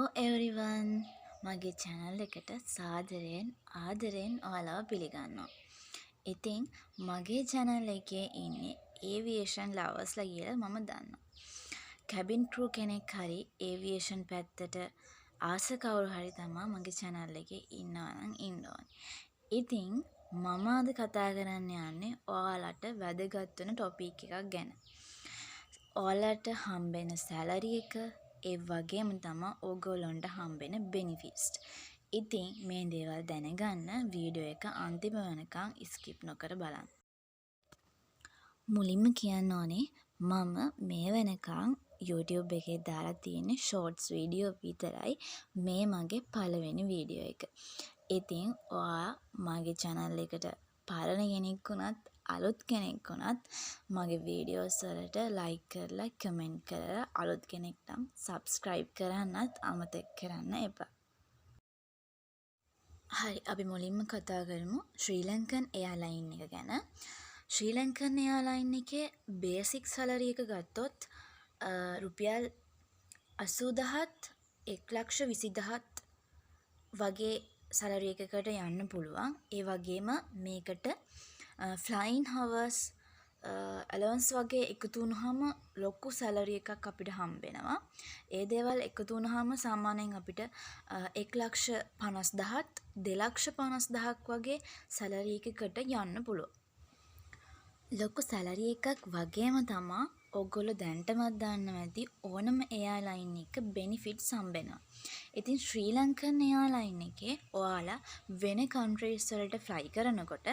Hello everyone. මගේ channel එකට සාදරයෙන් ආදරයෙන් ඔයාලව පිළිගන්නවා. ඉතින් මගේ channel එකේ ඉන්නේ aviation loversලා කියලා මම දන්නවා. cabin crew කෙනෙක් හරි aviation පැත්තට ආස කවුරු හරි තමයි මගේ channel එකේ ඉන්නවා නම් ඉන්න ඕනේ. ඉතින් මම අද කතා කරන්න යන්නේ ඔයාලට වැදගත් වෙන topic එකක් ගැන. ඔයාලට හම්බෙන salary එක ඒ වගේම තමයි ඕගොල්ලොන්ට හම්බෙන benefits. ඉතින් මේ දේවල් දැනගන්න වීඩියෝ එක අන්තිම වෙනකන් skip නොකර බලන්න. මුලින්ම කියන්න ඕනේ මම මේ වෙනකන් YouTube එකේ දාලා තියෙන shorts වීඩියෝ විතරයි මේ මගේ පළවෙනි වීඩියෝ එක. ඉතින් ඔයා මගේ channel එකට පරණ කෙනෙක් වුණත් අලුත් කෙනෙක් වුණත් මගේ වීඩියෝස් වලට like කරලා comment කරලා අලුත් කෙනෙක් නම් subscribe කරන්නත් අමතක කරන්න එපා. හරි අපි මුලින්ම කතා කරමු ශ්‍රී ලංකන් එයාර්ලයින් එක ගැන. ශ්‍රී ලංකන් එයාර්ලයින් එකේ basic salary එක ගත්තොත් රුපියල් 80000 1,20,000 වගේ salary එකකට යන්න පුළුවන්. ඒ වගේම මේකට flying hours allowance වගේ එකතු වුණාම ලොකු salary එකක් අපිට හම්බෙනවා. ඒ දේවල් එකතු වුණාම සාමාන්‍යයෙන් අපිට 1,50,000 2,50,000 වගේ salary එකකට යන්න පුළුවන්. ලොකු salary එකක් වගේම තමයි ඔයගොල්ලෝ දැන්ටමත් දන්නවා ඇති ඕනම එයාර්ලයින් එක benefits හම්බෙනවා. ඉතින් ශ්‍රී ලංකන් එයාර්ලයින් එකේ ඔයාලා වෙන countries වලට fly කරනකොට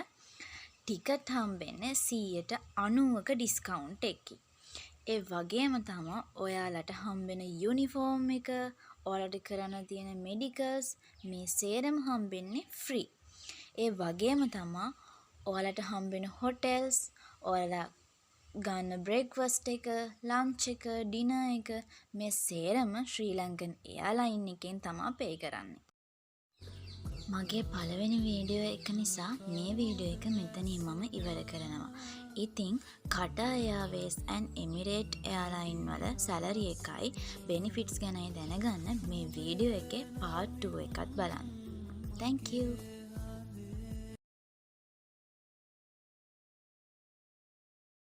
ටිකට් හම්බෙන්නේ 90%ක ඩිස්කවුන්ට් එකකින්. ඒ වගේම තමයි ඔයාලට හම්බෙන යුනිෆෝම් එක, ඔයාලට කරන්න තියෙන මෙඩිකල්ස් මේ සේරම හම්බෙන්නේ ෆ්‍රී. ඒ වගේම තමයි ඔයාලට හම්බෙන හොටෙල්ස්, ඔයාලා ගන්න බ්‍රේක්ෆාස්ට් එක, ලන්ච් එක, ඩිනර් එක මේ සේරම ශ්‍රී ලංකන් එයාර්ලයින් එකෙන් තමයි පේ කරන්නේ. මගේ පළවෙනි වීඩියෝ එක නිසා මේ වීඩියෝ එක මෙතනින් මම ඉවර කරනවා. ඉතින් Qatar Airways and Emirates Airline වල salary එකයි benefits ගැනයි දැනගන්න මේ වීඩියෝ එකේ part 2 එකත් බලන්න. Thank you.